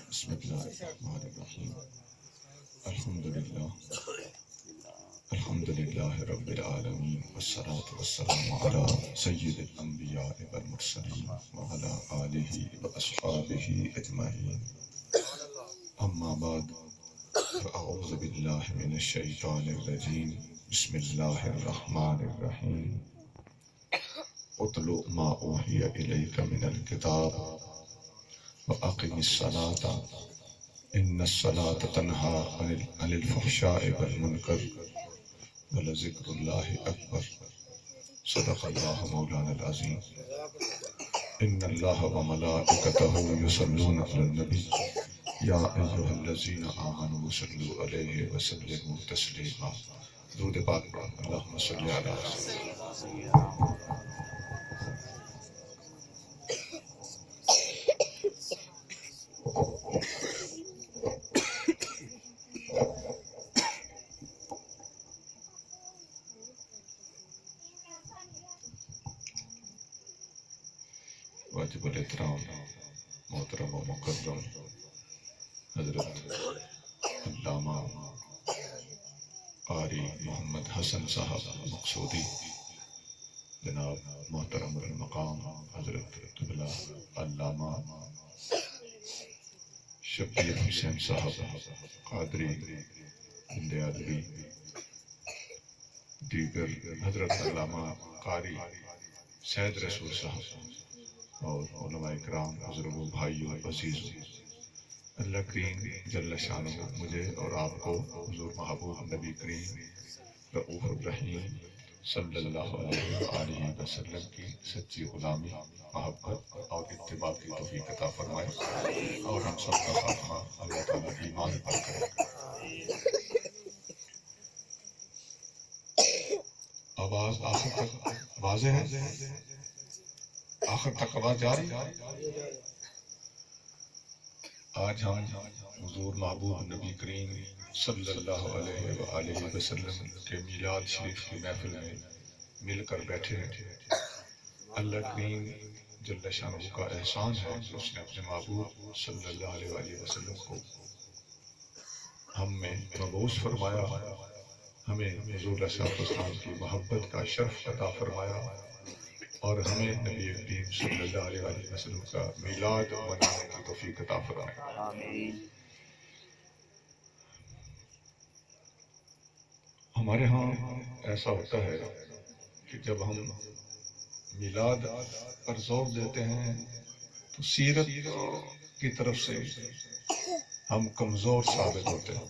بسم اللہ الرحمن الرحیم الحمد للہ رب العالمین والصلاة والسلام علی سید الانبیاء والمرسلین وعلی آلہ واصحابہ اجمعین اما بعد فاعوذ باللہ من الشیطان الرجیم بسم اللہ الرحمن الرحیم اتل ما اوحی الیک من الکتاب وَأَقِمِ الصَّلَاةَ إِنَّ الصَّلَاةَ تَنْهَى عَنِ الْفَحْشَاءِ وَالْمُنكَرِ وَلَذِكْرُ اللَّهِ أَكْبَرُ صدق اللہ مولانا العظیم إِنَّ اللَّهَ وَمَلَائِكَتَهُ يُصَلُّونَ عَلَى النَّبِيِّ يَا أَيُّهَا الَّذِينَ آمَنُوا صَلُّوا عَلَيْهِ وَسَلِّمُوا تَسْلِيمًا درود پاک پڑھو اللہم صلی علی سیدنا واجب الاحترام محترم و مکرم حضرت علامہ قاری محمد حسن صاحب مقصودی، جناب محترم المقام حضرت قبلہ علامہ شبیر حسین صاحب قادری ہند ادبی، دیگر حضرت علامہ قاری سید رسول صاحب اور علماء کرام، بزرگوں، بھائیوں، عزیزوں، اللہ کریم جل شانہ مجھے اور آپ کو حضور محبوب نبی کریم رؤوف الرحیم صلی اللہ علیہ وآلہ وسلم کی سچی غلامی، محبت اور اتباع کی توفیق عطا فرمائے اور ہم سب کا خاتمہ اللہ تعالیٰ ایمان پر کرے۔ آواز آخر تک واضح ہے؟ آخر تک آواز جا رہی ہے؟ آج ہم حضور محبوب نبی کریم صلی اللہ علیہ وآلہ وسلم کے میلاد شریف کی محفل میں مل کر بیٹھے ہیں۔ اللہ کریم جل شانہ کا احسان ہے کہ اس نے اپنے محبوب صلی اللہ علیہ وآلہ وسلم کو ہم میں مبعوث فرمایا، ہمیں حضور صلی اللہ علیہ وسلم کی محبت کا شرف عطا فرمایا اور ہمیں نبی کریم صلی اللہ علیہ وآلہ وسلم کا میلاد منانے کی توفیق عطا فرمائے۔ ہمارے ہاں ایسا ہوتا ہے کہ جب ہم میلاد پر زور دیتے ہیں تو سیرت کی طرف سے ہم کمزور ثابت ہوتے ہیں،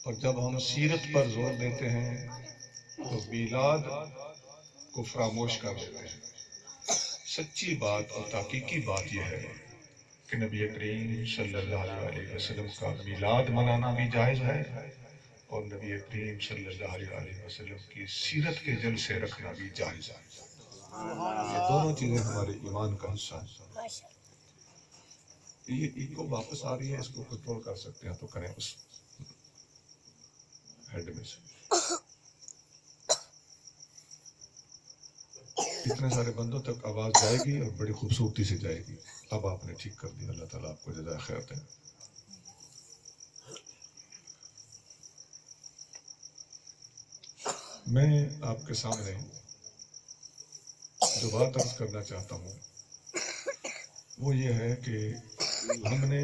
اور جب ہم سیرت پر زور دیتے ہیں تو میلاد کو فراموش کر دیتے ہیں۔ سچی بات اور تحقیقی بات یہ ہے کہ نبی کریم صلی اللہ علیہ وسلم کا میلاد منانا بھی جائز ہے اور نبی کریم صلی اللہ علیہ وسلم کی سیرت کے جلسے رکھنا بھی جائز ہے۔ یہ دونوں چیزیں ہمارے ایمان کا حصہ ہیں۔ یہ ایگو واپس آ رہی ہے، اس کو کنٹرول کر سکتے ہیں تو کریں اس ہیڈ میں سے۔ اتنے سارے بندوں تک آواز جائے گی اور بڑی خوبصورتی سے جائے گی۔ اب آپ نے ٹھیک کر دیا، اللہ تعالیٰ آپ کو جزائے خیر دے۔ میں آپ کے سامنے جو بات عرض کرنا چاہتا ہوں وہ یہ ہے کہ ہم نے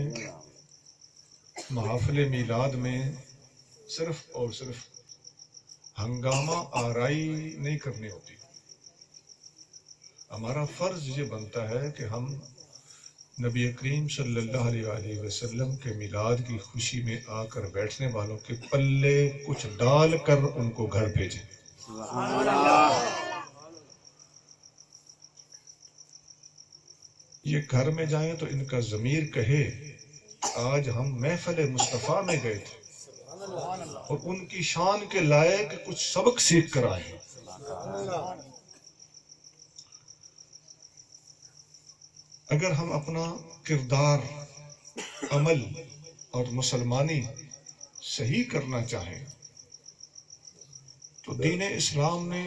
محافل میلاد میں صرف اور صرف ہنگامہ آرائی نہیں کرنی ہوتی۔ ہمارا فرض یہ بنتا ہے کہ ہم نبی کریم صلی اللہ علیہ وآلہ وسلم کے میلاد کی خوشی میں آ کر بیٹھنے والوں کے پلے کچھ ڈال کر ان کو گھر بھیجیں۔ یہ گھر میں جائیں تو ان کا ضمیر کہے آج ہم محفل مصطفیٰ میں گئے تھے اور ان کی شان کے لائق کچھ سبق سیکھ کر آئے۔ اگر ہم اپنا کردار، عمل اور مسلمانی صحیح کرنا چاہیں تو دین اسلام نے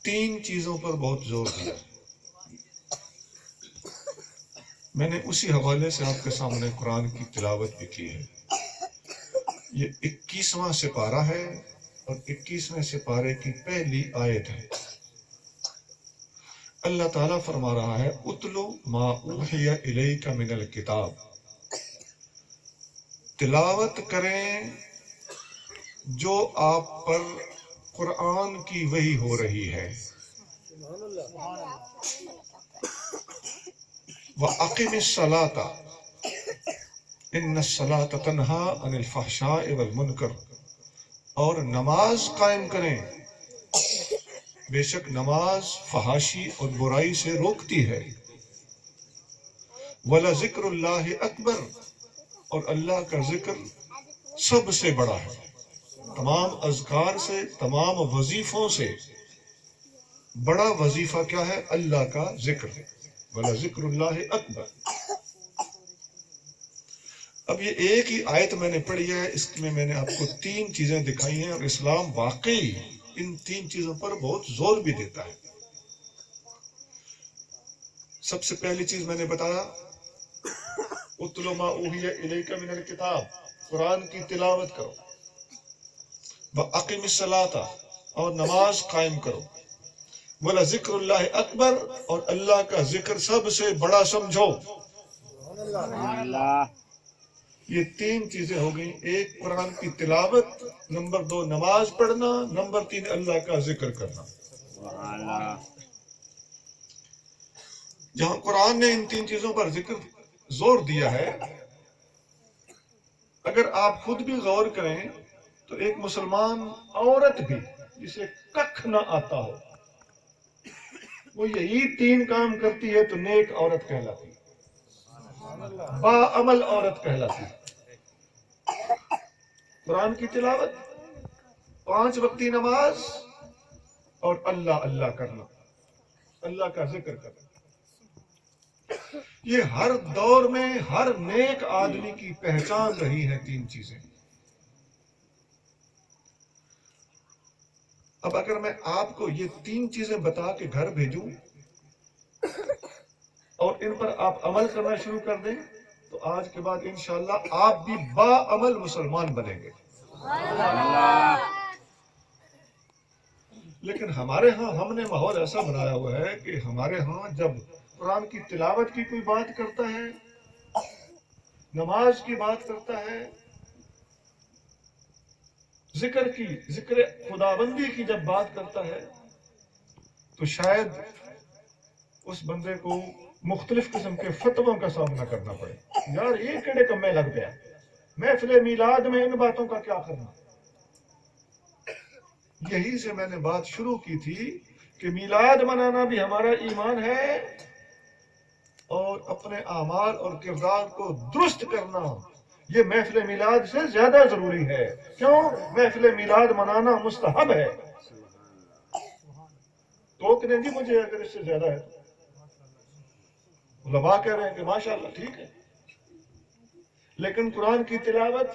3 چیزوں پر بہت زور دیا۔ میں نے اسی حوالے سے آپ کے سامنے قرآن کی تلاوت بھی کی ہے. یہ 21واں سپارہ ہے اور 21ویں سپارے کی پہلی آیت ہے. اللہ تعالیٰ فرما رہا ہے اتلو ما اوحی الیک من الکتاب، تلاوت کریں جو آپ پر قرآن کی وحی ہو رہی ہے. وَأَقِمِ الصَّلَاةَ إِنَّ الصَّلَاةَ تَنْهَىٰ عَنِ الْفَحْشَاءِ وَالْمُنکَرِ، اور نماز قائم کریں، بے شک نماز فحاشی اور برائی سے روکتی ہے. وَلَذِكْرُ اللَّهِ أَكْبَرُ، اور اللہ کا ذکر سب سے بڑا ہے. تمام اذکار سے، تمام وظیفوں سے بڑا وظیفہ کیا ہے؟ اللہ کا ذکر. وَلَذِكْرُ اللَّهِ أَكْبَرُ. اب یہ ایک ہی آیت میں نے پڑھی ہے، اس میں میں نے آپ کو 3 چیزیں دکھائی ہیں، اور اسلام واقعی ان 3 چیزوں پر بہت زور بھی دیتا ہے. سب سے پہلی چیز میں نے بتایا اتل ما اوحی الیک من الکتاب، قرآن کی تلاوت کرو. وَأَقِمِ الصَّلَاةَ، اور نماز قائم کرو. وَلَذِكْرُ اللَّهِ أَكْبَرُ، اور اللہ کا ذکر سب سے بڑا سمجھو. یہ 3 چیزیں ہو گئیں. ایک قرآن کی تلاوت، نمبر 2 نماز پڑھنا، نمبر 3 اللہ کا ذکر کرنا. جہاں قرآن نے ان 3 چیزوں پر ذکر زور دیا ہے، اگر آپ خود بھی غور کریں تو ایک مسلمان عورت بھی جسے ککھ نہ آتا ہو، وہ یہی 3 کام کرتی ہے تو نیک عورت کہلاتی ہے، با عمل عورت کہلاتی ہے. قرآن کی تلاوت، 5 وقتی نماز، اور اللہ اللہ کرنا، اللہ کا ذکر کرنا. یہ ہر دور میں ہر نیک آدمی کی پہچان رہی ہے 3 چیزیں. اب اگر میں آپ کو یہ 3 چیزیں بتا کے گھر بھیجوں اور ان پر آپ عمل کرنا شروع کر دیں تو آج کے بعد انشاءاللہ آپ بھی با عمل مسلمان بنیں گے. لیکن ہمارے ہاں ہم نے ماحول ایسا بنایا ہوا ہے کہ ہمارے ہاں جب قرآن کی تلاوت کی کوئی بات کرتا ہے، نماز کی بات کرتا ہے، ذکر خداوندی کی جب بات کرتا ہے، تو شاید اس بندے کو مختلف قسم کے فتووں کا سامنا کرنا پڑے. یار یہ کیڑے کمے لگ گیا، محفل میلاد میں ان باتوں کا کیا کرنا. یہی سے میں نے بات شروع کی تھی کہ میلاد منانا بھی ہمارا ایمان ہے، اور اپنے اعمال اور کردار کو درست کرنا یہ محفل میلاد سے زیادہ ضروری ہے. کیوں؟ محفل میلاد منانا مستحب ہے. تو کہ جی مجھے اگر اس سے زیادہ ہے، علماء کہہ رہے ہیں کہ ماشاءاللہ ٹھیک ہے، لیکن قرآن کی تلاوت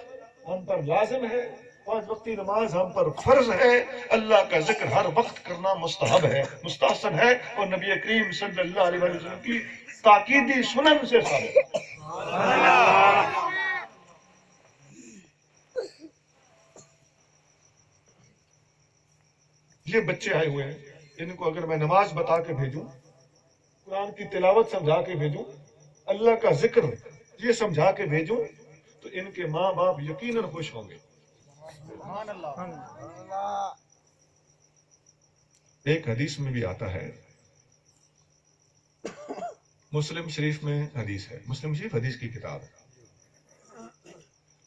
ہم پر لازم ہے، 5 وقتی نماز ہم پر فرض ہے، اللہ کا ذکر ہر وقت کرنا مستحب ہے، مستحسن ہے، اور نبی کریم صلی اللہ علیہ وسلم کی تاکیدی سنن سے ثابت ہے. یہ بچے آئے ہوئے ہیں، ان کو اگر میں نماز بتا کے بھیجوں، قرآن کی تلاوت سمجھا کے بھیجوں، اللہ کا ذکر یہ سمجھا کے بھیجوں، تو ان کے ماں باپ یقیناً خوش ہوں گے. ایک حدیث میں بھی آتا ہے، مسلم شریف میں حدیث ہے، مسلم شریف حدیث کی کتاب ہے.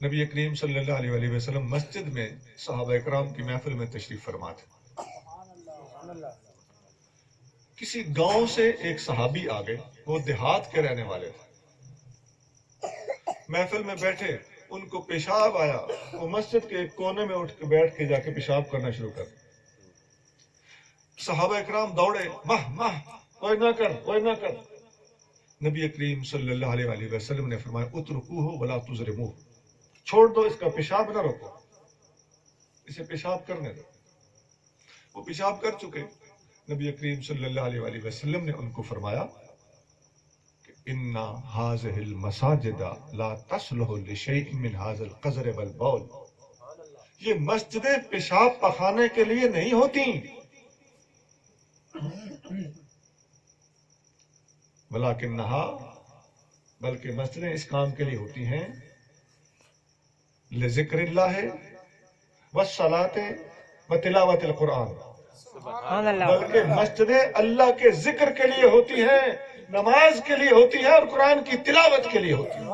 نبی کریم صلی اللہ علیہ وسلم مسجد میں صحابہ اکرام کی محفل میں تشریف فرما تھے. کسی گاؤں سے ایک صحابی آ گئے، وہ دیہات کے رہنے والے تھے. محفل میں بیٹھے، ان کو پیشاب آیا، وہ مسجد کے ایک کونے میں اٹھ کے بیٹھ کے جا کے پیشاب کرنا شروع کر دیا. صحابہ اکرام دوڑے، ماہ ماہ کوئی نہ کر، کوئی نہ کر. نبی کریم صلی اللہ علیہ وسلم نے فرمایا اترکوہ ولا تضرموہ، چھوڑ دو، اس کا پیشاب نہ روکو، اسے پیشاب کرنے دو. وہ پیشاب کر چکے. نبی کریم صلی اللہ علیہ وسلم نے ان کو فرمایا کہ ان هذه المساجد لا تصلح لشيء من هذا القذر والبول، یہ مسجدیں پیشاب پخانے کے لیے نہیں ہوتی، بلکہ مسجدیں اس کام کے لیے ہوتی ہیں لذکر اللہ والصلاۃ وتلاوت القرآن، بلکہ مسجدیں اللہ کے ذکر کے لیے ہوتی ہیں، نماز کے لیے ہوتی ہیں اور قرآن کی تلاوت کے لیے ہوتی ہیں۔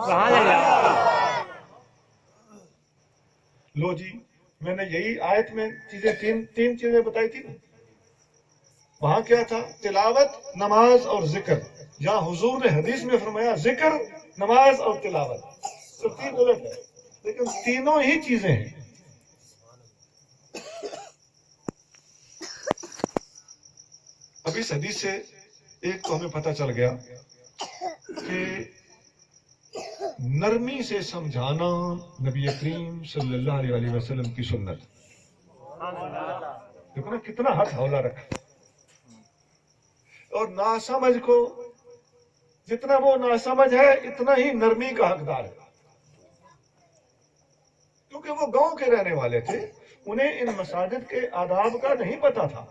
لو جی، میں نے یہی آیت میں چیزیں تین چیزیں بتائی تھی نا، وہاں کیا تھا؟ تلاوت، نماز اور ذکر۔ جہاں حضور نے حدیث میں فرمایا ذکر، نماز اور تلاوت، تو تین الگ ہے، لیکن تینوں ہی چیزیں ہیں۔ اب اس حدیث سے ایک تو ہمیں پتہ چل گیا کہ نرمی سے سمجھانا نبی کریم صلی اللہ علیہ وسلم کی سنت۔ دیکھو نا کتنا حق حولہ رکھا، اور ناسمجھ کو جتنا وہ ناسمجھ ہے اتنا ہی نرمی کا حقدار ہے، کیونکہ وہ گاؤں کے رہنے والے تھے، انہیں ان مساجد کے آداب کا نہیں پتا تھا۔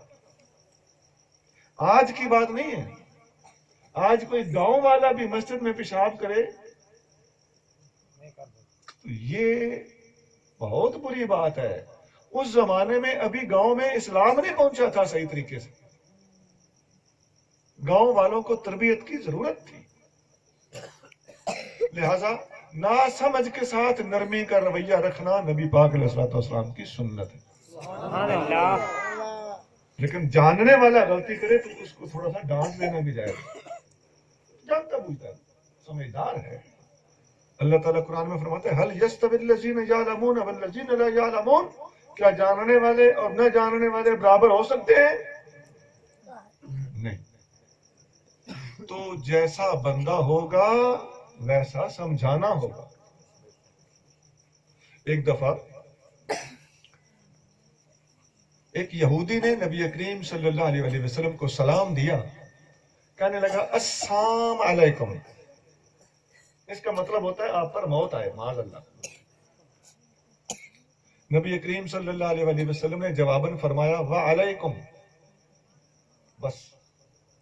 آج کی بات نہیں ہے، آج کوئی گاؤں والا بھی مسجد میں پیشاب کرے تو یہ بہت بری بات ہے۔ اس زمانے میں ابھی گاؤں میں اسلام نہیں پہنچا تھا صحیح طریقے سے، گاؤں والوں کو تربیت کی ضرورت تھی، لہذا ناسمجھ کے ساتھ نرمی کا رویہ رکھنا نبی پاک علیہ الصلوۃ والسلام کی سنت ہے۔ لیکن جاننے والا غلطی کرے تو اس کو تھوڑا سا ڈانٹ دینا بھی جائے، جانتا بوجھتا سمجھدار ہے۔ اللہ تعالیٰ قرآن میں فرماتے ہیں هل يستوي الذين يعلمون والذين لا يعلمون، کیا جاننے والے اور نہ جاننے والے برابر ہو سکتے ہیں؟ نہیں۔ تو جیسا بندہ ہوگا ویسا سمجھانا ہوگا۔ ایک دفعہ ایک یہودی نے نبی کریم صلی اللہ علیہ وسلم کو سلام دیا، کہنے لگا السلام علیکم، اس کا مطلب ہوتا ہے آپ پر موت آئے، معاذ اللہ۔ نبی کریم صلی اللہ علیہ وسلم نے جواباً فرمایا وعلیکم، بس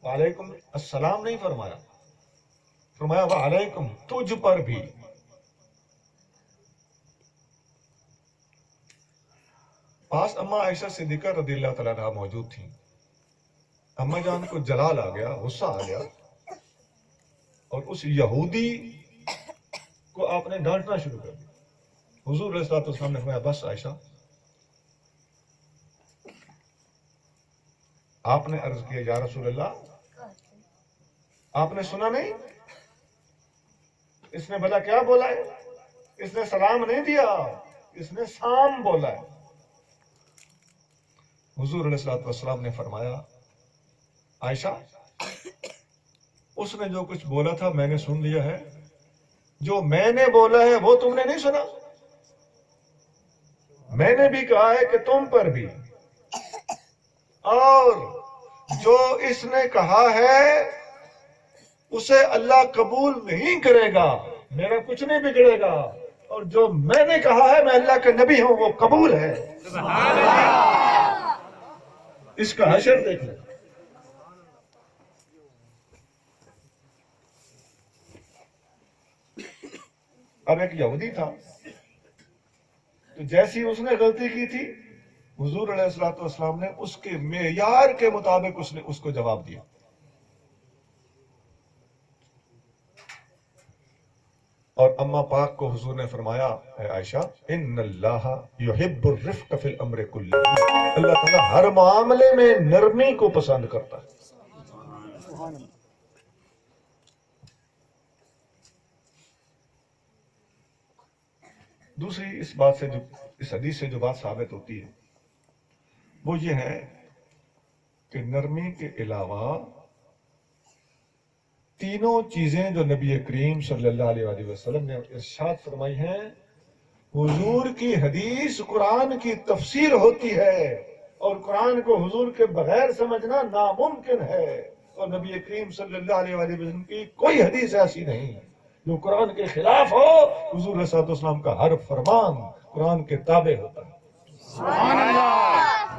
وعلیکم السلام نہیں فرمایا، فرمایا وعلیکم، تجھ پر بھی۔ پاس اما عائشہ صدیقہ رضی اللہ تعالیٰ عنہا موجود تھیں۔ اما جان کو جلال آ گیا، غصہ آ گیا، اور اس یہودی کو آپ نے ڈانٹنا شروع کر دیا۔ حضور علیہ الصلوۃ والسلام نے فرمایا بس عائشہ۔ آپ نے عرض کیا یا رسول اللہ، آپ نے سنا نہیں اس نے بھلا کیا بولا ہے؟ اس نے سلام نہیں دیا، اس نے سام بولا ہے۔ حضور علیہ الصلوۃ والسلام نے فرمایا عائشہ، اس نے جو کچھ بولا تھا میں نے سن لیا ہے، جو میں نے بولا ہے وہ تم نے نہیں سنا۔ میں نے بھی کہا ہے کہ تم پر بھی، اور جو اس نے کہا ہے اسے اللہ قبول نہیں کرے گا، میرا کچھ نہیں بگڑے گا، اور جو میں نے کہا ہے میں اللہ کا نبی ہوں وہ قبول ہے۔ اس کا حشر دیکھ لیں۔ اب ایک یہودی تھا، تو جیسی اس نے غلطی کی تھی حضور علیہ الصلوۃ والسلام نے اس کے معیار کے مطابق اس کو جواب دیا۔ اور اما پاک کو حضور نے فرمایا اے عائشہ ان اللہ یحب الرفق فی الامر کلہ، اللہ تعالیٰ ہر معاملے میں نرمی کو پسند کرتا ہے۔ دوسری اس بات سے اس حدیث سے جو بات ثابت ہوتی ہے وہ یہ ہے کہ نرمی کے علاوہ تینوں چیزیں جو نبی کریم صلی اللہ علیہ وسلم نے ارشاد فرمائی ہیں، حضور کی حدیث قرآن کی تفسیر ہوتی ہے، اور قرآن کو حضور کے بغیر سمجھنا ناممکن ہے۔ اور نبی کریم صلی اللہ علیہ وسلم کی کوئی حدیث ایسی نہیں جو قرآن کے خلاف ہو. حضور صلی اللہ علیہ وسلم کا ہر فرمان قرآن کے تابع ہوتا ہے. سبحان اللہ.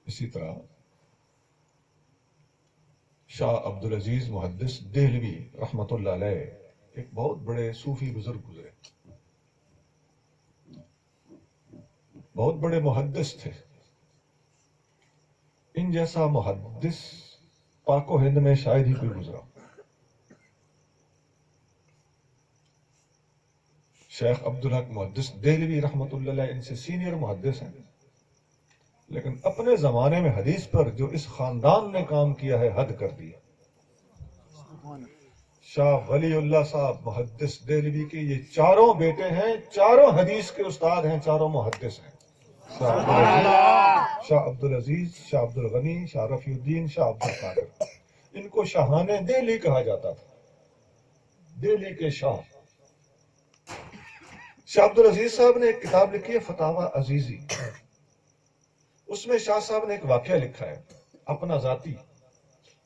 اسی طرح شاہ عبدالعزیز محدث دہلوی رحمۃ اللہ علیہ ایک بہت بڑے صوفی بزرگ گزرے، بہت بڑے محدث تھے. ان جیسا محدث پاک و ہند میں شاید ہی کوئی گزرا. شیخ عبدالحق محدث دہلوی رحمۃ اللہ علیہ ان سے سینئر محدث ہیں، لیکن اپنے زمانے میں حدیث پر جو اس خاندان نے کام کیا ہے حد کر دیا. شاہ ولی اللہ صاحب محدث دہلوی کے یہ چاروں بیٹے ہیں، چاروں حدیث کے استاد ہیں، چاروں محدث ہیں. شاہ عبدالعزیز، شاہ عبدالغنی، شاہ رفیع الدین، شاہ عبدالقادر. ان کو شاہان دہلی کہا جاتا تھا، دہلی کے شاہ. شاہ عبدالعزیز صاحب نے ایک کتاب لکھی ہے فتاوی عزیزی. اس میں شاہ صاحب نے ایک واقعہ لکھا ہے اپنا ذاتی.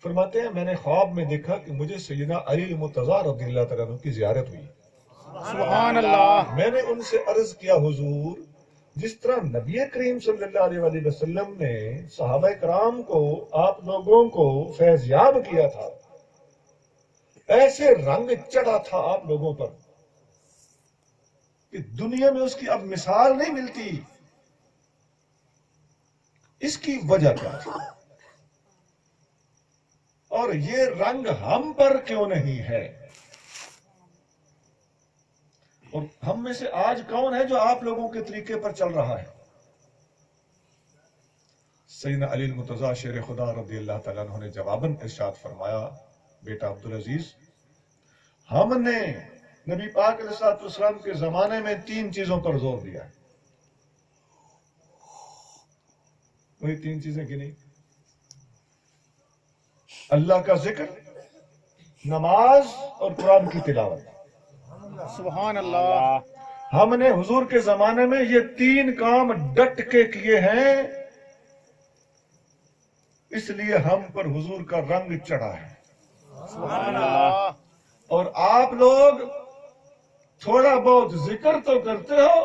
فرماتے ہیں میں نے خواب میں دیکھا کہ مجھے سیدنا علی المرتضیٰ رضی اللہ تعالیٰ عنہ کی زیارت ہوئی. سبحان اللہ. میں نے ان سے عرض کیا حضور جس طرح نبی کریم صلی اللہ علیہ وسلم نے صحابہ کرام کو آپ لوگوں کو فیض یاب کیا تھا، ایسے رنگ چڑھا تھا آپ لوگوں پر کہ دنیا میں اس کی اب مثال نہیں ملتی. اس کی وجہ کیا تھی اور یہ رنگ ہم پر کیوں نہیں ہے؟ اور ہم میں سے آج کون ہے جو آپ لوگوں کے طریقے پر چل رہا ہے؟ سیدنا علی المرتضیٰ شیر خدا رضی اللہ تعالیٰ عنہ نے جواباً ارشاد فرمایا بیٹا عبدالعزیز، ہم نے نبی پاک علیہ الصلوۃ والسلام کے زمانے میں 3 چیزوں پر زور دیا ہے. وہی 3 چیزیں گنی: اللہ کا ذکر، نماز اور قرآن کی تلاوت. سبحان اللہ. ہم نے حضور کے زمانے میں یہ 3 کام ڈٹ کے کیے ہیں، اس لیے ہم پر حضور کا رنگ چڑھا ہے. سبحان اللہ. اور آپ لوگ تھوڑا بہت ذکر تو کرتے ہو،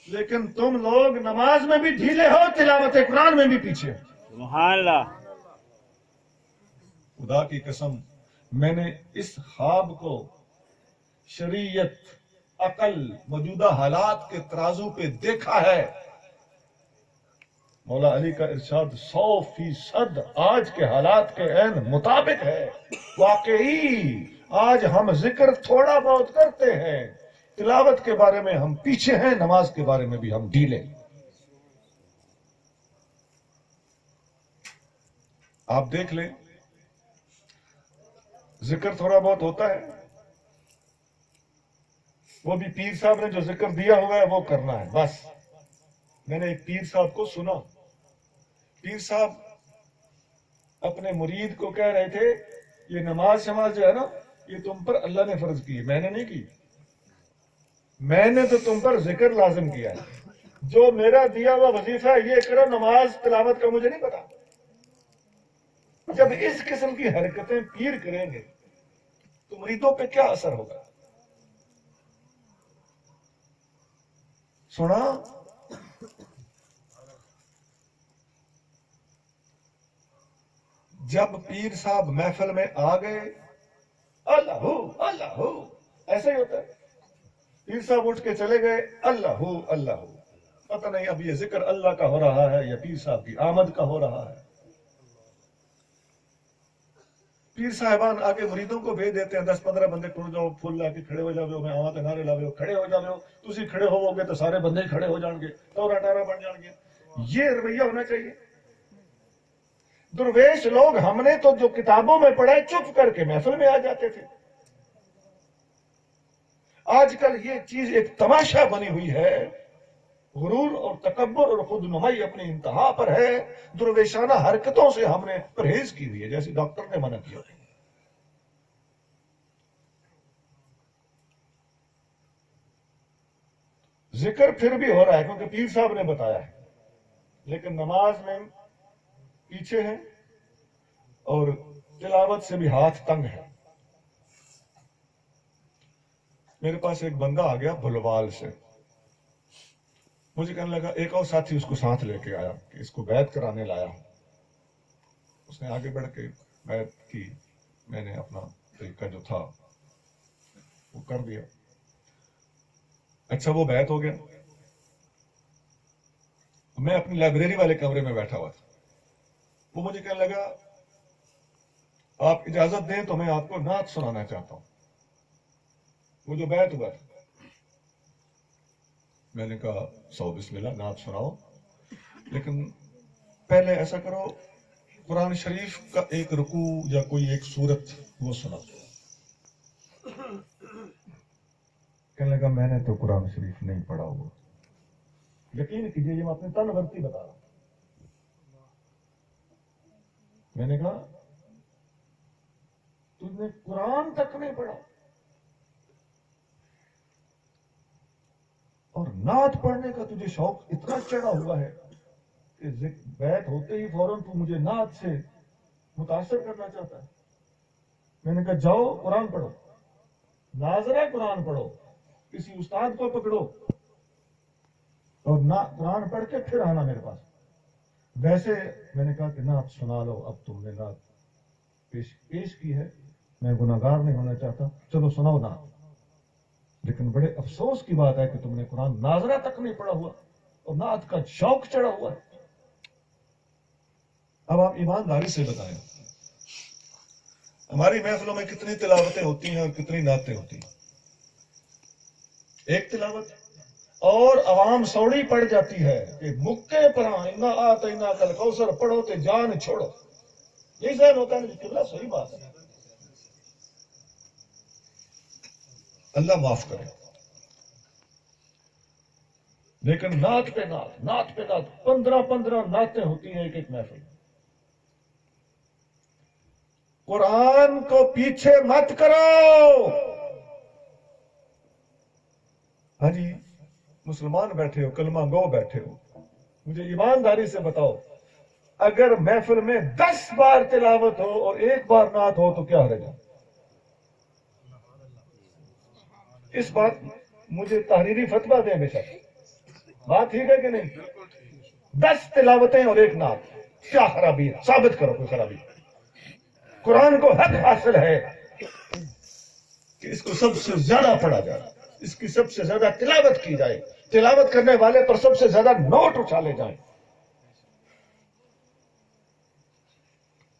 لیکن تم لوگ نماز میں بھی ڈھیلے ہو، تلاوت قرآن میں بھی پیچھے ہو. سبحان اللہ. خدا کی قسم میں نے اس خواب کو شریعت، عقل، موجودہ حالات کے ترازو پہ دیکھا ہے. مولا علی کا ارشاد 100% آج کے حالات کے عین مطابق ہے. واقعی آج ہم ذکر تھوڑا بہت کرتے ہیں، تلاوت کے بارے میں ہم پیچھے ہیں، نماز کے بارے میں بھی ہم ڈھیلے. آپ دیکھ لیں، ذکر تھوڑا بہت ہوتا ہے، وہ بھی پیر صاحب نے جو ذکر دیا ہوا ہے وہ کرنا ہے بس. میں نے ایک پیر صاحب کو سنا، پیر صاحب اپنے مرید کو کہہ رہے تھے یہ نماز شماز جو ہے نا یہ تم پر اللہ نے فرض کی، میں نے نہیں کی. میں نے تو تم پر ذکر لازم کیا ہے. جو میرا دیا ہوا وظیفہ ہے یہ کرو، نماز تلاوت کا مجھے نہیں پتا. جب اس قسم کی حرکتیں پیر کریں گے تو مریدوں پہ کیا اثر ہوگا؟ سنا جب پیر صاحب محفل میں آ گئے، اللہ ہو اللہ ہو، ایسا ہی ہوتا ہے. پیر صاحب اٹھ کے چلے گئے، اللہ ہو اللہ ہو. پتہ نہیں اب یہ ذکر اللہ کا ہو رہا ہے یا پیر صاحب کی آمد کا ہو رہا ہے. پیر صاحبان آگے مریدوں کو بھیج دیتے ہیں 10-15 بندے ٹر جاؤ، پھول لا کے کھڑے ہو جاؤ، میں آواں تے نعرے لاؤ، کھڑے ہو جاؤ. تسی کھڑے ہوو گے تو سارے بندے کھڑے ہو جان گے، 18 بن جان گے. یہ رویہ ہونا چاہیے. درویش لوگ ہم نے تو جو کتابوں میں پڑھا چپ کر کے محفل میں آ جاتے تھے. آج کل یہ چیز ایک تماشا بنی ہوئی ہے. غرور اور تکبر اور خود نمائی اپنی انتہا پر ہے. درویشانہ حرکتوں سے ہم نے پرہیز کی ہوئی ہے، جیسے ڈاکٹر نے منع کیا. ذکر پھر بھی ہو رہا ہے کیونکہ پیر صاحب نے بتایا ہے. لیکن نماز میں پیچھے ہیں اور تلاوت سے بھی ہاتھ تنگ ہے. میرے پاس ایک بندہ آ گیا بھلوال سے. مجھے کہنے لگا ایک اور ساتھی اس کو ساتھ لے کے آیا کہ اس کو بیعت کرانے لایا ہوں. اس نے آگے بڑھ کے بیعت کی. میں نے اپنا طریقہ جو تھا وہ کر دیا. اچھا وہ بیعت ہو گیا. میں اپنی لائبریری والے کمرے میں بیٹھا ہوا تھا. وہ مجھے کہنے لگا آپ اجازت دیں تو میں آپ کو نعت سنانا چاہتا ہوں. وہ جو بیعت ہوا تھا. میں نے کہا سو بسم اللہ نعت سناؤ، لیکن پہلے ایسا کرو قرآن شریف کا ایک رکوع یا کوئی ایک سورت وہ سنا. کہنے لگا میں نے تو قرآن شریف نہیں پڑھا ہوا. یقین کیجیے یہ میں اپنے تن ورتی بتا رہا ہوں. میں نے کہا تم نے قرآن تک نہیں پڑھا اور نعت پڑھنے کا تجھے شوق اتنا چڑھا ہوا ہے کہ بیعت ہوتے ہی فوراً تو مجھے نعت سے متاثر کرنا چاہتا ہے. میں نے کہا جاؤ قرآن پڑھو، ناظرہ قرآن پڑھو، کسی استاد کو پکڑو اور قرآن پڑھ کے پھر آنا میرے پاس. ویسے میں نے کہا کہ نعت سنا لو، اب تم نے نعت پیش کی ہے، میں گناہگار نہیں ہونا چاہتا، چلو سناؤ نعت. لیکن بڑے افسوس کی بات ہے کہ تم نے قرآن ناظرہ تک نہیں پڑھا ہوا اور نعت کا شوق چڑھا ہوا ہے. اب آپ ایمانداری سے بتائیں ہماری محفلوں میں کتنی تلاوتیں ہوتی ہیں اور کتنی نعتیں ہوتی ہیں؟ ایک تلاوت اور عوام سوڑی پڑ جاتی ہے کہ مکے پر انا آتینا کل کوثر پڑھو تے جان چھوڑو. یہی ذہن ہوتا ہے قبلہ صحیح بات ہے. اللہ معاف کرے. لیکن نعت پہ نعت، نعت پہ نعت، 15 نعتیں ہوتی ہیں ایک ایک محفل میں. قرآن کو پیچھے مت کرو. ہاں جی مسلمان بیٹھے ہو، کلمہ گو بیٹھے ہو، مجھے ایمانداری سے بتاؤ اگر محفل میں 10 بار تلاوت ہو اور 1 بار نعت ہو تو کیا حرج ہے؟ اس بات مجھے تحریری فتویٰ دیں بے شک. بات ٹھیک ہے کہ نہیں؟ 10 تلاوتیں اور 1 نعت، کیا خرابی ہے؟ ثابت کرو کوئی خرابی. قرآن کو حق حاصل ہے کہ اس کو سب سے زیادہ پڑھا جائے، اس کی سب سے زیادہ تلاوت کی جائے، تلاوت کرنے والے پر سب سے زیادہ نوٹ اچھالے جائیں.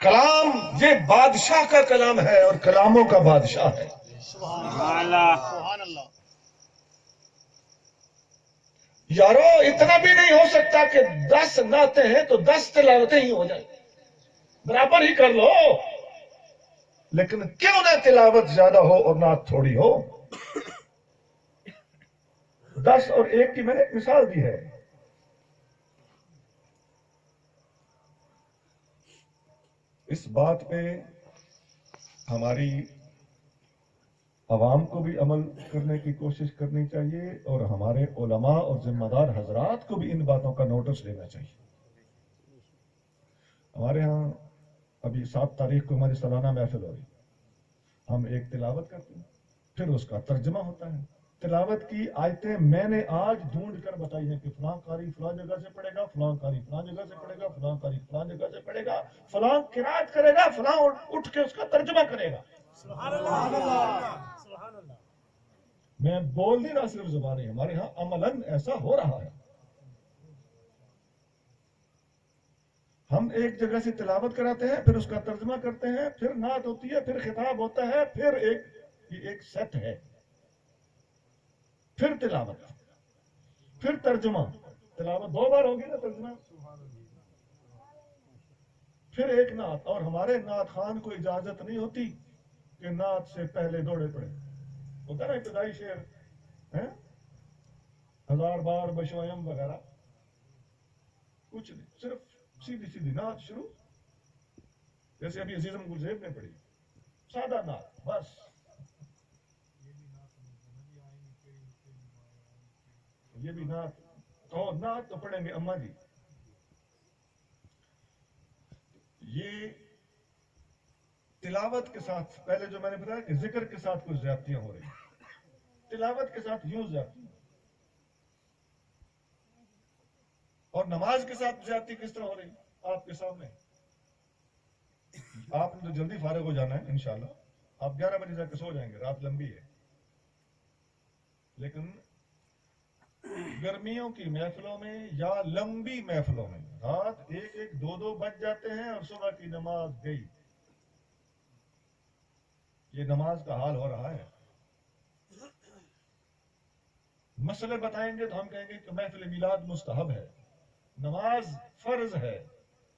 کلام یہ بادشاہ کا کلام ہے اور کلاموں کا بادشاہ ہے. سبحان اللہ. یارو اتنا بھی نہیں ہو سکتا کہ 10 نعتیں ہیں تو 10 تلاوتیں ہی ہو جائیں، برابر ہی کر لو. لیکن کیوں نہ تلاوت زیادہ ہو اور نعت تھوڑی ہو. 10 اور 1 کی میں نے ایک مثال دی ہے. اس بات پہ ہماری عوام کو بھی عمل کرنے کی کوشش کرنی چاہیے اور ہمارے علماء اور ذمہ دار حضرات کو بھی ان باتوں کا نوٹس لینا چاہیے. ہمارے ہاں ابھی 7 تاریخ کو ہماری سالانہ محفل ہو رہی. ہم ایک تلاوت کرتے ہیں، پھر اس کا ترجمہ ہوتا ہے. تلاوت کی آیتیں میں نے آج ڈھونڈ کر بتائی ہیں کہ فلاں قاری فلاں جگہ سے پڑھے گا، فلاں قاری فلاں جگہ سے پڑھے گا، فلاں قاری فلاں جگہ سے پڑھے گا، فلاں قرات کرے گا، فلاں اٹھ کے اس کا ترجمہ کرے گا. سبحان اللہ. میں بول نہیں رہا صرف زبانی، ہمارے ہاں عملاً ایسا ہو رہا ہے. ہم ایک جگہ سے تلاوت کراتے ہیں، پھر اس کا ترجمہ کرتے ہیں، پھر نعت ہوتی ہے، پھر خطاب ہوتا ہے، پھر ایک سیٹ ہے، پھر تلاوت، پھر ترجمہ. تلاوت 2 بار ہوگی نا، ترجمہ پھر ایک نعت. اور ہمارے نعت خان کو اجازت نہیں ہوتی کہ نعت سے پہلے دوڑے پڑے. ہوتا نا ابتدائی شعر 1000 بار بشویم وغیرہ، کچھ نہیں، صرف سیدھی سیدھی نعت شروع، جیسے ابھی عزیزم گلزیب نے پڑھی، سادہ نعت بس. یہ بھی نعت تو پڑھیں گے اما جی، یہ تلاوت کے ساتھ، پہلے جو میں نے بتایا کہ ذکر کے ساتھ کچھ زیادتیاں ہو رہی ہیں، تلاوت کے ساتھ یوں زیادتی، اور نماز کے ساتھ زیادتی کس طرح ہو رہی آپ کے سامنے. آپ نے تو جلدی فارغ ہو جانا ہے انشاءاللہ، آپ 11 بجے جا کے سو جائیں گے، رات لمبی ہے. لیکن گرمیوں کی محفلوں میں یا لمبی محفلوں میں رات 1-2 بج جاتے ہیں اور صبح کی نماز گئی. یہ نماز کا حال ہو رہا ہے. مسئلے بتائیں گے تو ہم کہیں گے کہ محفل میلاد مستحب ہے، نماز فرض ہے.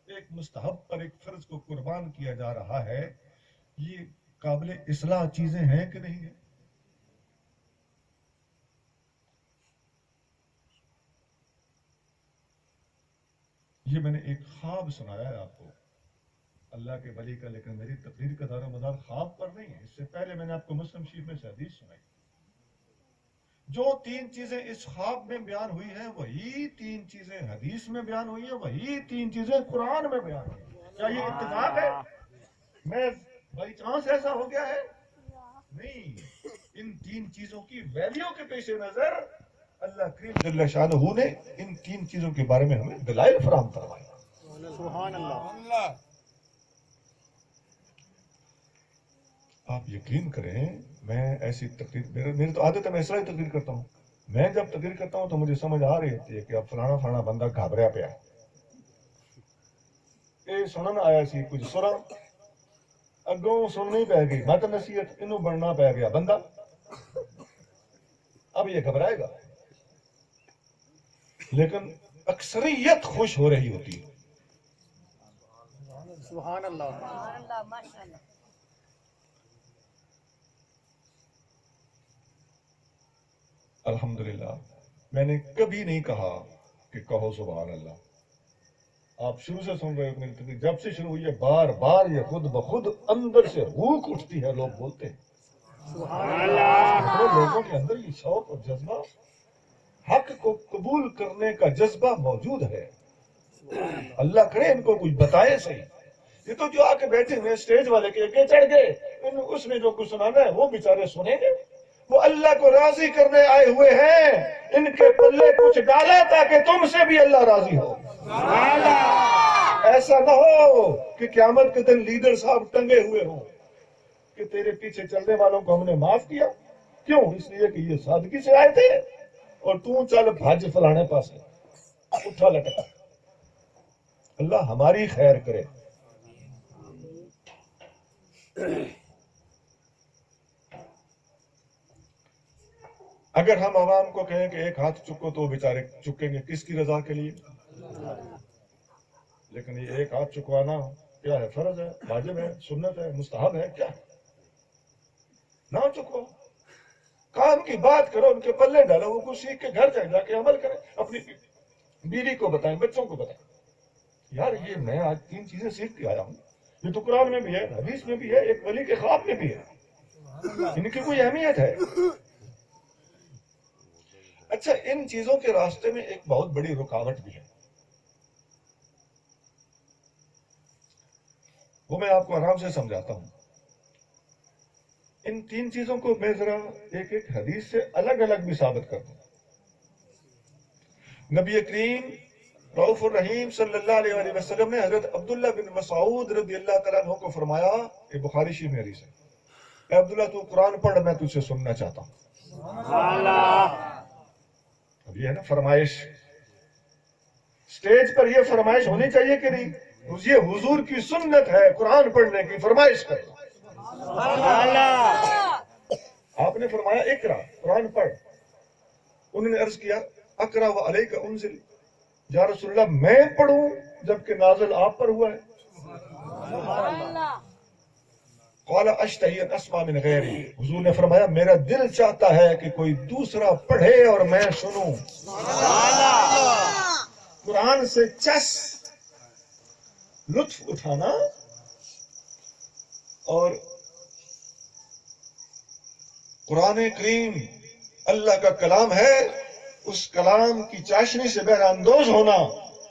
ایک مستحب پر ایک فرض کو قربان کیا جا رہا ہے. یہ قابل اصلاح چیزیں ہیں کہ نہیں ہیں؟ یہ میں نے ایک خواب سنایا ہے آپ کو اللہ کے ولی کا، لیکن میری تقریر کا دار و مدار خواب پر نہیں ہے. اس سے پہلے میں نے آپ کو مسلم شریف میں سے حدیث سنائی. جو 3 چیزیں اس خواب میں بیان ہوئی ہیں وہی 3 چیزیں حدیث میں بیان ہوئی ہیں، وہی 3 چیزیں قرآن میں بیان ہوئی ہیں. کیا یہ اتفاق ہے؟ میں بائی چانس ایسا ہو گیا ہے؟ نہیں. ان 3 چیزوں کی ویلیو کے پیش نظر اللہ کریم جل شانہ نے ان 3 چیزوں کے بارے میں ہمیں دلائل فراہم کروایا. سبحان اللہ. آپ یقین کریں، میں ایسی تقریر، میری تو عادت ہے میں اس طرح ہی تقریر کرتا ہوں. میں جب تقریر کرتا ہوں تو مجھے سمجھ آ رہی ہوتی ہے کہ اب فلانا بندہ گھبریا پیا ہے. یہ سنن آیا سی کچھ سرا اگوں سننی پی گئی، مت نصیحت انہوں بننا پی گیا بندہ، اب یہ گھبرائے گا. لیکن اکثریت خوش ہو رہی ہوتی ہے. سبحان اللہ. الحمدللہ میں نے کبھی نہیں کہا کہ کہو سبحان اللہ. آپ شروع سے سن رہے ہو میری تقریر، جب سے شروع ہوئی ہے بار بار یہ خود بخود اندر سے روح اٹھتی ہے. لوگ بولتے ہیں سبحان اللہ. لوگوں کے اندر یہ شوق اور جذبہ، حق کو قبول کرنے کا جذبہ موجود ہے. اللہ کرے ان کو کچھ بتائے صحیح. یہ تو جو آ کے بیٹھے ہوئے اسٹیج والے کے آگے چڑھ گئے، اس نے جو کچھ سنانا ہے وہ بیچارے سنیں گے. وہ اللہ کو راضی کرنے آئے ہوئے ہیں، ان کے پلے کچھ ڈالا تاکہ تم سے بھی اللہ راضی ہو. ایسا نہ ہو کہ قیامت کے دن لیڈر صاحب ٹنگے ہوئے ہوں کہ تیرے پیچھے چلنے والوں کو ہم نے معاف کیا. کیوں؟ اس لیے کہ یہ سادگی سے آئے تھے، اور تو چل بھاج فلانے پاس اٹھا لٹکا. اللہ ہماری خیر کرے. اگر ہم عوام کو کہیں کہ ایک ہاتھ چکو تو وہ بیچارے چکیں گے کس کی رضا کے لیے؟ لیکن یہ ایک ہاتھ چکوانا کیا ہے؟ فرض ہے، واجب ہے، سنت ہے، مستحب ہے؟ کیا ہے؟ نہ چکو، کام کی بات کرو، ان کے پلے ڈالو، وہ کچھ سیکھ کے گھر جائیں، جا کے عمل کریں، اپنی بیوی کو بتائیں، بچوں کو بتائیں. یار یہ میں آج 3 چیزیں سیکھ کے آیا ہوں. یہ تو قرآن میں بھی ہے، حدیث میں بھی ہے، ایک ولی کے خواب میں بھی ہے. ان کی کوئی اہمیت ہے؟ اچھا، ان چیزوں کے راستے میں ایک بہت بڑی رکاوٹ بھی ہے، وہ میں آپ کو آرام سے سمجھاتا ہوں. ان 3 چیزوں کو میں ذرا ایک ایک حدیث سے الگ الگ بھی ثابت کر دوں. نبی کریم رؤوف الرحیم صلی اللہ علیہ وسلم نے حضرت عبداللہ بن مسعود رضی اللہ تعالیٰ عنہ کو فرمایا، کہ بخاری شریف میں حدیث ہے، اے عبداللہ تو قرآن پڑھ، میں تجھ سے سننا چاہتا ہوں. اب یہ ہے نا فرمائش، سٹیج پر یہ فرمائش ہونی چاہیے کہ نہیں؟ یہ حضور کی سنت ہے قرآن پڑھنے کی، فرمائش کر. آپ نے فرمایا اقرا، قرآن پڑھ. انہوں نے عرض کیا اقرا و علیک انزل، یا رسول اللہ میں پڑھوں جبکہ نازل آپ پر ہوا ہے؟ قال اشتہی ان اسمع من غیری، حضور نے فرمایا میرا دل چاہتا ہے کہ کوئی دوسرا پڑھے اور میں سنوں. قرآن سے چس لطف اٹھانا اور قرآن کریم اللہ کا کلام ہے، اس کلام کی چاشنی سے بہرہ اندوز ہونا،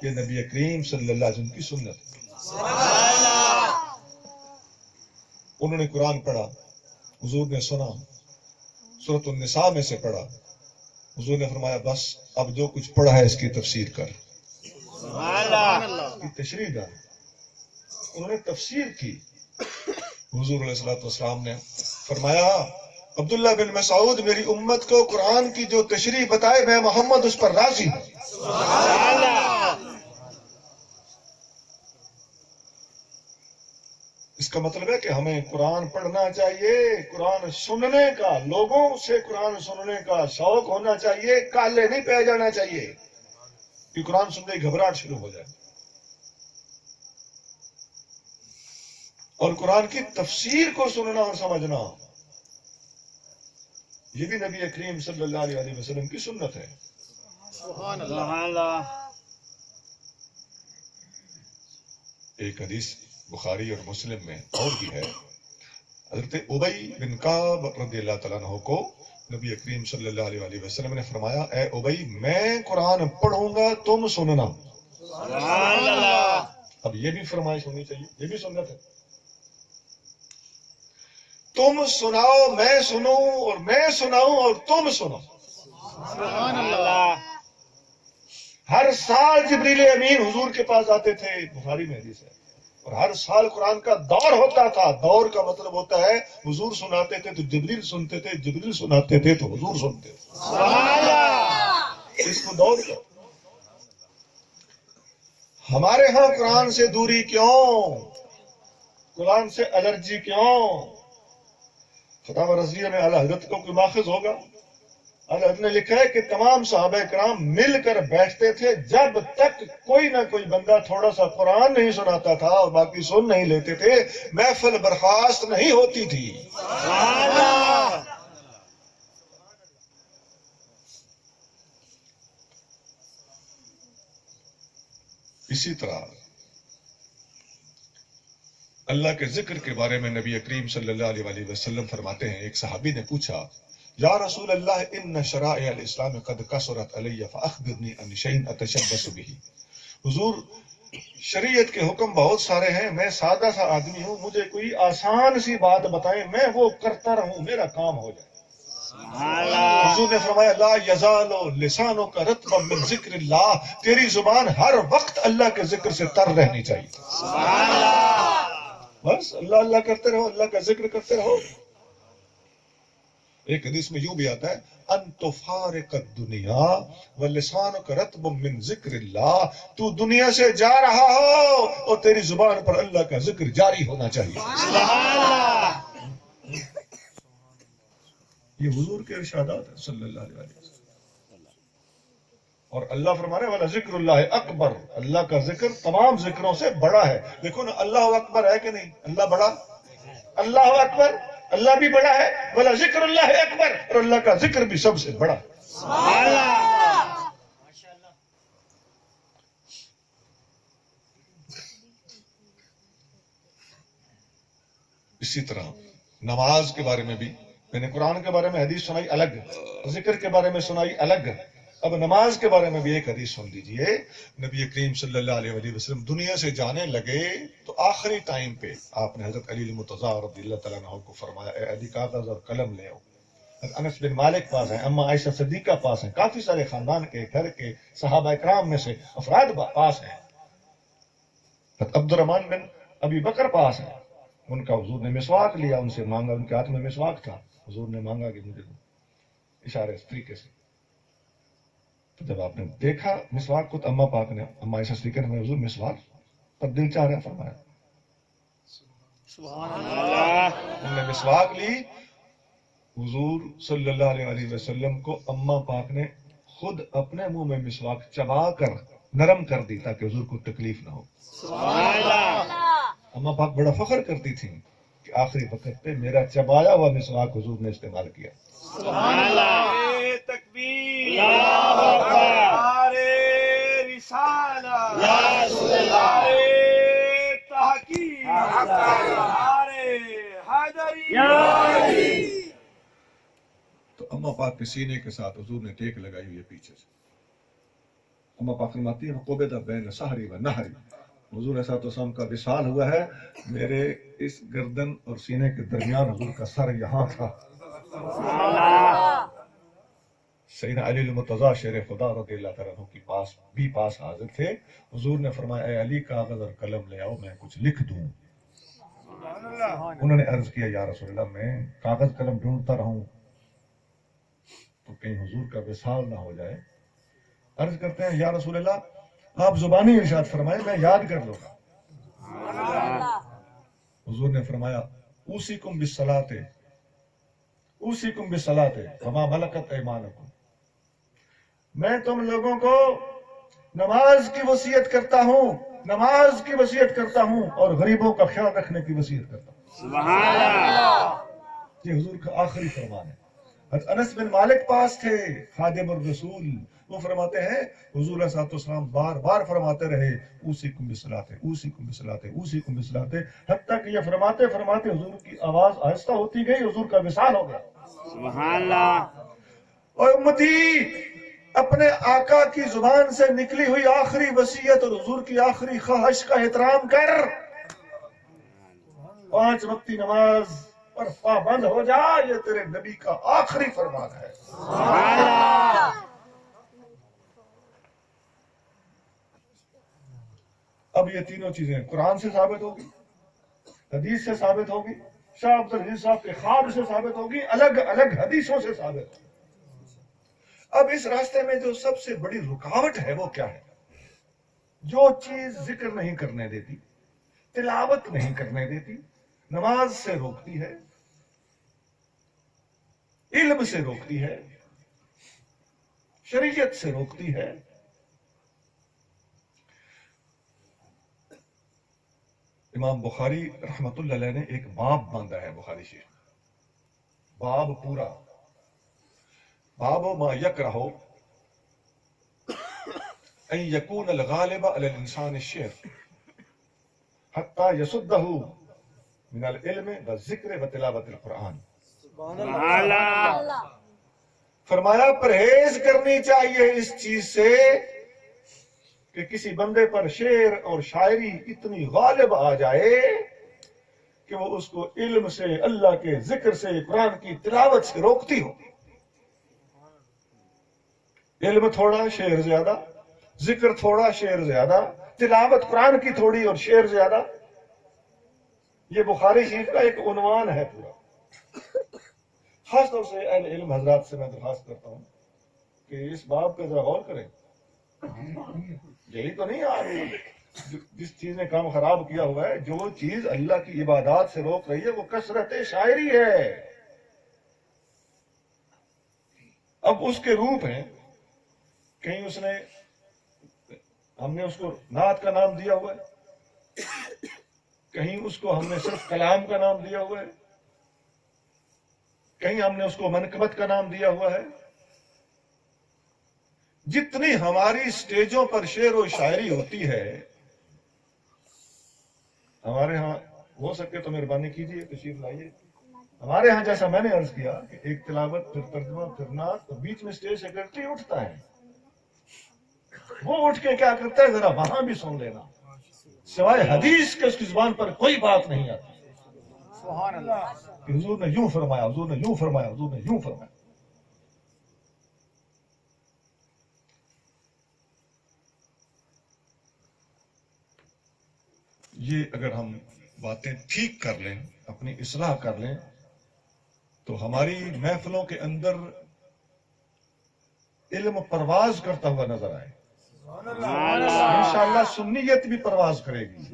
یہ نبی کریم صلی اللہ علیہ وسلم کی سنت ہے. انہوں نے قرآن پڑھا، حضور نے سنا، سورۃ النساء میں سے پڑھا، حضور نے فرمایا بس اب جو کچھ پڑھا ہے اس کی تفسیر کر، اس کی تشریح ڈال۔ انہوں نے تفسیر کی۔ حضور علیہ الصلوۃ والسلام نے فرمایا عبداللہ بن مسعود میری امت کو قرآن کی جو تشریح بتائے میں محمد اس پر راضی ہوں۔ اس کا مطلب ہے کہ ہمیں قرآن پڑھنا چاہیے، قرآن سننے کا، لوگوں سے قرآن سننے کا شوق ہونا چاہیے، کالے نہیں پہ جانا چاہیے کہ قرآن سننے کی گھبراہٹ شروع ہو جائے۔ اور قرآن کی تفسیر کو سننا اور سمجھنا، یہ بھی نبی کریم صلی اللہ علیہ وسلم کی سنت ہے۔ سبحان اللہ۔ ایک حدیث بخاری اور مسلم میں اور بھی ہے، حضرت ابی بن کعب رضی اللہ تعالیٰ عنہ کو نبی کریم صلی اللہ علیہ وسلم نے فرمایا اے ابی میں قرآن پڑھوں گا تم سننا۔ اب یہ بھی فرمائش ہونی چاہیے، یہ بھی سنت ہے، تم سناؤ میں سنوں اور میں سناؤں اور تم سنو۔ سبحان اللہ۔ ہر سال جبریل امین حضور کے پاس آتے تھے، بخاری میں حدیث ہے، اور ہر سال قرآن کا دور ہوتا تھا۔ دور کا مطلب ہوتا ہے حضور سناتے تھے تو جبریل سنتے تھے، جبریل سناتے تھے تو حضور سنتے تھے۔ سبحان اللہ۔ اس کو دور کا۔ ہمارے ہاں قرآن سے دوری کیوں؟ قرآن سے الرجی کیوں؟ فتاوی رضویہ میں اعلیٰ حضرت کو کوئی ماخذ ہوگا؟ اعلیٰ حضرت نے لکھا ہے کہ تمام صحابہ کرام مل کر بیٹھتے تھے جب تک کوئی نہ کوئی بندہ تھوڑا سا قرآن نہیں سناتا تھا اور باقی سن نہیں لیتے تھے، محفل برخاست نہیں ہوتی تھی۔ اسی طرح اللہ کے ذکر کے بارے میں نبی کریم صلی اللہ علیہ وسلم فرماتے ہیں، ایک صحابی نے پوچھا یا رسول اللہ ان شرائع الاسلام قد کثرت علی فاخبرنی عن شیء اتشبث به۔ حضور شریعت کے حکم بہت سارے ہیں، میں سادہ سا آدمی ہوں، مجھے کوئی آسان سی بات بتائیں میں وہ کرتا رہوں، میرا کام ہو جائے۔ حضور نے فرمایا لا یزال لسانک رطبا من ذکر اللہ، تیری زبان ہر وقت اللہ کے ذکر سے تر رہنی چاہیے۔ بس اللہ اللہ کرتے رہو، اللہ کا ذکر کرتے رہو۔ ایک حدیث میں یوں بھی آتا ہے ان تفارق الدنیا ولسانک رطب من ذکر اللہ، تو دنیا سے جا رہا ہو اور تیری زبان پر اللہ کا ذکر جاری ہونا چاہیے۔ یہ حضور کے ارشادات ہیں صلی اللہ علیہ وسلم۔ اور اللہ فرما رہے والا ذکر اللہ اکبر، اللہ کا ذکر تمام ذکروں سے بڑا ہے۔ دیکھو نا اللہ اکبر ہے کہ نہیں؟ اللہ بڑا، اللہ اکبر، اللہ بھی بڑا ہے، والا ذکر اللہ اکبر، اور اللہ کا ذکر بھی سب سے بڑا۔ اسی طرح نماز کے بارے میں بھی میں نے قرآن کے بارے میں حدیث سنائی الگ، ذکر کے بارے میں سنائی الگ، اب نماز کے بارے میں بھی ایک حدیث سن لیجئے۔ نبی کریم صلی اللہ علیہ وسلم دنیا سے جانے لگے تو آخری ٹائم پہ آپ نے حضرت علی المرتضیٰ رضی اللہ تعالیٰ عنہ کو فرمایا اے علی کاغذ اور قلم لے آؤ۔ انس بن مالک پاس ہیں، اما عائشہ صدیقہ پاس ہیں، کافی سارے خاندان کے گھر کے صحابہ اکرام میں سے افراد پاس ہیں، عبد الرحمن بن ابی بکر پاس ہیں۔ ان کا حضور نے مسواک لیا، ان سے مانگا، ان کے ہاتھ میں مسواک تھا، حضور نے مانگا کہ مجھے دو، اشارے اس طریقے سے۔ تو جب آپ نے دیکھا مسواک کو تو اما پاک نے، اما عائشہ صدیقہ نے حضور مسواک پر دل چاہ رہا، فرمایا سبحان اللہ۔ انہوں نے مسواک لی، حضور صلی اللہ علیہ وسلم کو اما پاک نے خود اپنے منہ میں مسواک چبا کر نرم کر دی تاکہ حضور کو تکلیف نہ ہو۔ سبحان اللہ۔ اما پاک بڑا فخر کرتی تھیں کہ آخری وقت پہ میرا چبایا ہوا مسواک حضور نے استعمال کیا۔ سبحان اللہ۔ تکبیر، اللہ اکبر۔ نعرے رسالت، یا رسول اللہ۔ نعرے تحقیق، نعرے حیدری۔ تو اما پاک کے سینے کے ساتھ حضور نے ٹیک لگائی ہوئی ہے پیچھے سے۔ اما پاک فرماتی ہے قبض بین سحری و نہری، حضور صلی اللہ علیہ وسلم کا وصال ہوا ہے، میرے اس گردن اور سینے کے درمیان حضور کا سر یہاں تھا۔ سیدنا علی المرتضیٰ شیر خدا رضی اللہ تعالیٰ عنہ کی پاس حاضر تھے۔ حضور نے فرمایا اے علی کاغذ اور قلم لے آؤ، میں کچھ لکھ دوں۔ انہوں نے عرض کیا یا رسول اللہ میں کاغذ قلم ڈھونڈتا رہوں تو کہیں حضور کا وصال نہ ہو جائے۔ عرض کرتے ہیں یا رسول اللہ آپ زبانی ارشاد فرمائیں، میں یاد کر لوں گا۔ حضور نے فرمایا اوصیکم بالصلاۃ اوصیکم بالصلاۃ وما ملکت ایمانکم، میں تم لوگوں کو نماز کی وصیت کرتا ہوں، نماز کی وصیت کرتا ہوں اور غریبوں کا خیال رکھنے کی وصیت کرتا ہوں۔ سبحان اللہ۔ یہ حضور کا آخری فرمان ہے۔ حضرت انس بن مالک پاس تھے خادم الرسول، وہ فرماتے ہیں حضور علیہ السلام بار بار فرماتے رہے اوصیکم بالصلاۃ اوصیکم بالصلاۃ اوصیکم بالصلاۃ، حتیٰ کہ یہ فرماتے فرماتے حضور کی آواز آہستہ ہوتی گئی، حضور کا وصال ہو گیا۔ سبحان اللہ۔ اور امتی اپنے آقا کی زبان سے نکلی ہوئی آخری وصیت اور حضور کی آخری خواہش کا احترام کر، 5 وقتی نماز پر پابند ہو جا، یہ تیرے نبی کا آخری فرمان ہے۔ سبحان اللہ۔ اب یہ تینوں چیزیں قرآن سے ثابت ہوگی، حدیث سے ثابت ہوگی، شاہ عبد العزیز صاحب کے خواب سے ثابت ہوگی، الگ الگ حدیثوں سے ثابت ہوگی۔ اب اس راستے میں جو سب سے بڑی رکاوٹ ہے وہ کیا ہے؟ جو چیز ذکر نہیں کرنے دیتی، تلاوت نہیں کرنے دیتی، نماز سے روکتی ہے، علم سے روکتی ہے، شریعت سے روکتی ہے، امام بخاری رحمت اللہ علیہ نے ایک باب باندھا ہے بخاری شریف، باب پورا، باب ما یکرہ ان یکون الغالب علی الانسان الشعر حتی یصدہ من العلم والذکر وتلاوت القرآن۔ سبحان اللہ۔ فرمایا پرہیز کرنی چاہیے اس چیز سے کہ کسی بندے پر شعر اور شاعری اتنی غالب آ جائے کہ وہ اس کو علم سے، اللہ کے ذکر سے، قرآن کی تلاوت سے روکتی ہو۔ علم تھوڑا شعر زیادہ، ذکر تھوڑا شعر زیادہ، تلاوت قرآن کی تھوڑی اور شعر زیادہ۔ یہ بخاری شریف کا ایک عنوان ہے پورا۔ خاص طور سے اہل علم حضرات سے میں درخواست کرتا ہوں کہ اس باب پہ ذرا غور کریں۔ یہی تو نہیں آج جس چیز نے کام خراب کیا ہوا ہے، جو چیز اللہ کی عبادات سے روک رہی ہے وہ کثرت شاعری ہے۔ اب اس کے روپ ہیں، کہیں اس نے، ہم نے اس کو نعت کا نام دیا ہوا ہے، کہیں اس کو ہم نے صرف کلام کا نام دیا ہوا ہے، کہیں ہم نے اس کو منقبت کا نام دیا ہوا ہے۔ جتنی ہماری سٹیجوں پر شعر و شاعری ہوتی ہے، ہمارے ہاں ہو سکے تو مہربانی کیجیے تشریف لائیے، ہمارے ہاں جیسا میں نے عرض کیا کہ ایک تلاوت پھر ترجمہ پھر نعت، اور بیچ میں سٹیج سیکرٹری اٹھتا ہے، وہ اٹھ کے کیا کرتا ہے ذرا وہاں بھی سن لینا، سوائے حدیث کے اس کی زبان پر کوئی بات نہیں آتی۔ سبحان اللہ۔ کہ حضور نے یوں فرمایا، حضور نے یوں فرمایا، حضور نے یوں فرمایا۔ یہ اگر ہم باتیں ٹھیک کر لیں، اپنی اصلاح کر لیں، تو ہماری محفلوں کے اندر علم پرواز کرتا ہوا نظر آئے۔ انشاءاللہ سنیت بھی پرواز کرے گی،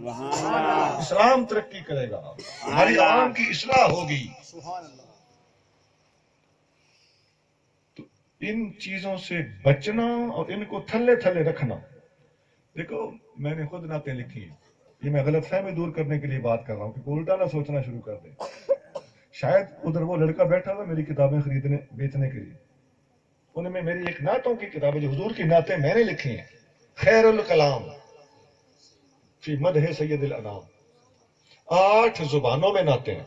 اسلام ترقی کرے گا، ہماری عوام کی اصلاح ہوگی۔ تو ان چیزوں سے بچنا اور ان کو تھلے تھلے رکھنا۔ دیکھو میں نے خود نعتیں لکھی ہیں، یہ میں غلط فہمی دور کرنے کے لیے بات کر رہا ہوں کہ کوئی الٹا نہ سوچنا شروع کر دے۔ شاید ادھر وہ لڑکا بیٹھا ہوا میری کتابیں خریدنے بیچنے کے لیے، ان میں میری ایک نعتوں کی کتاب ہے جو حضور کی نعتیں میں نے لکھی ہیں، خیر الکلام فی مدح سید الانام، 8 زبانوں میں نعتیں ہیں۔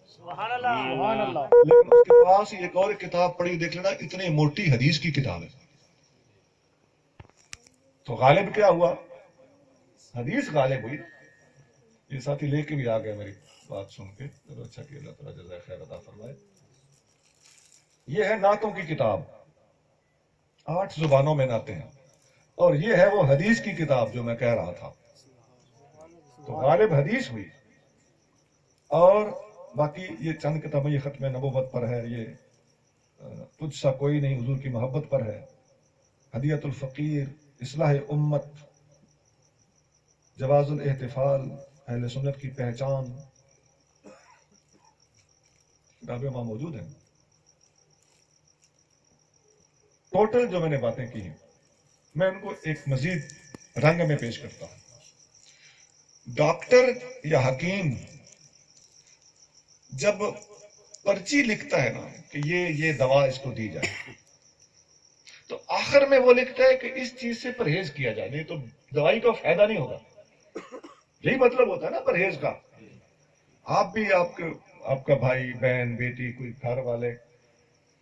سبحان اللہ۔ سبحان اللہ۔ لیکن اس کے پاس ایک اور کتاب پڑھی دیکھ لینا، اتنی موٹی حدیث کی کتاب ہے۔ تو غالب کیا ہوا؟ حدیث غالب ہوئی. یہ ساتھی لے کے بھی آ گئے میری بات سن کے. چلو اچھا کہ اللہ تعالیٰ جزائے خیر عطا فرمائے. یہ ہے نعتوں کی کتاب، 8 زبانوں میں نعتیں ہیں، اور یہ ہے وہ حدیث کی کتاب جو میں کہہ رہا تھا. تو غالب حدیث ہوئی. اور باقی یہ چند کتابیں، یہ ختم نبوت پر ہے، یہ تجھ سا کوئی نہیں حضور کی محبت پر ہے، ہدیت الفقیر، اصلاح امت، جواز الاحتفال، اہل سنت کی پہچان، کتابیں وہاں موجود ہیں. ٹوٹل جو میں نے باتیں کی ہیں میں ان کو ایک مزید رنگ میں پیش کرتا ہوں. ڈاکٹر یا حکیم جب پرچی لکھتا ہے نا کہ یہ دوا اس کو دی جائے، تو آخر میں وہ لکھتا ہے کہ اس چیز سے پرہیز کیا جائے، نہیں تو دوائی کا فائدہ نہیں ہوگا. یہی مطلب ہوتا ہے نا پرہیز کا. آپ بھی، آپ کا بھائی، بہن، بیٹی، کوئی گھر والے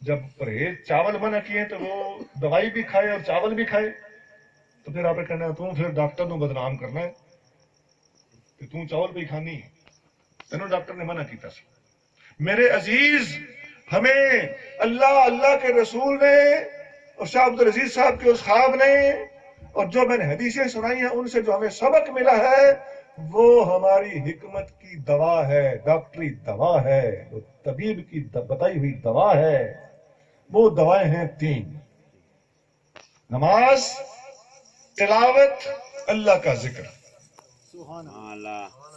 جب پرہیز چاول منع کیے تو وہ دوائی بھی کھائے اور چاول بھی کھائے، تو پھر آپ نے کہنا ہے پھر ڈاکٹر نو بدنام کرنا ہے کہ تم چاول بھی کھانی تینوں ڈاکٹر نے منع کیتا سی. میرے عزیز، ہمیں اللہ کے رسول نے اور شاہ عبدالعزیز صاحب کے اس خواب نے اور جو میں نے حدیثیں سنائی ہیں ان سے جو ہمیں سبق ملا ہے وہ ہماری حکمت کی دوا ہے، ڈاکٹری دوا ہے، وہ طبیب کی بتائی ہوئی دوا ہے. وہ دوائیں ہیں 3: نماز، تلاوت، اللہ کا ذکر.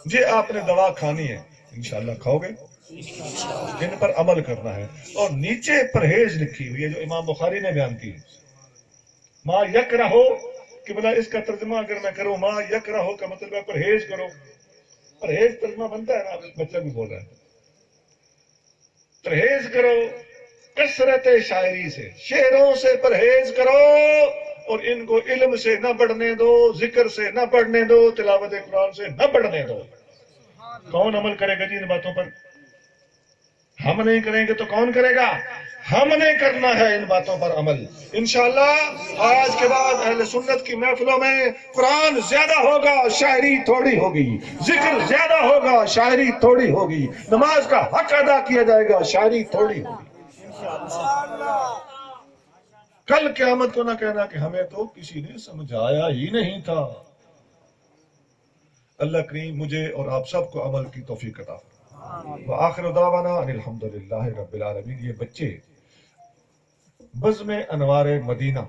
یہ آپ نے دوا کھانی ہے، انشاءاللہ کھاؤ گے، ان پر عمل کرنا ہے. اور نیچے پرہیز لکھی ہوئی ہے جو امام بخاری نے بیان کی. ما یکرہو کہ بلا اس کا ترجمہ اگر میں کروں، ما یکرہو کا مطلب ہے پرہیز کرو. پرہیز ترجمہ بنتا ہے نا، بچہ بھی بول رہا ہے. پرہیز کرو کثرت شاعری سے، شعروں سے پرہیز کرو، اور ان کو علم سے نہ بڑھنے دو، ذکر سے نہ بڑھنے دو، تلاوت قرآن سے نہ بڑھنے دو. کون عمل کرے گا جی ان باتوں پر؟ ہم نہیں کریں گے تو کون کرے گا؟ ہم نے کرنا ہے ان باتوں پر عمل. انشاءاللہ آج کے بعد اہل سنت کی محفلوں میں قرآن زیادہ ہوگا، شاعری تھوڑی ہوگی، ذکر زیادہ ہوگا، شاعری تھوڑی ہوگی، نماز کا حق ادا کیا جائے گا، شاعری تھوڑی ہوگی. کل قیامت کو نہ کہنا کہ ہمیں تو کسی نے سمجھایا ہی نہیں تھا. اللہ کریم مجھے اور آپ سب کو عمل کی توفیق عطا فرمائے. وآخر دعوانا ان الحمدللہ رب العالمین. یہ بچے بزم انوار مدینہ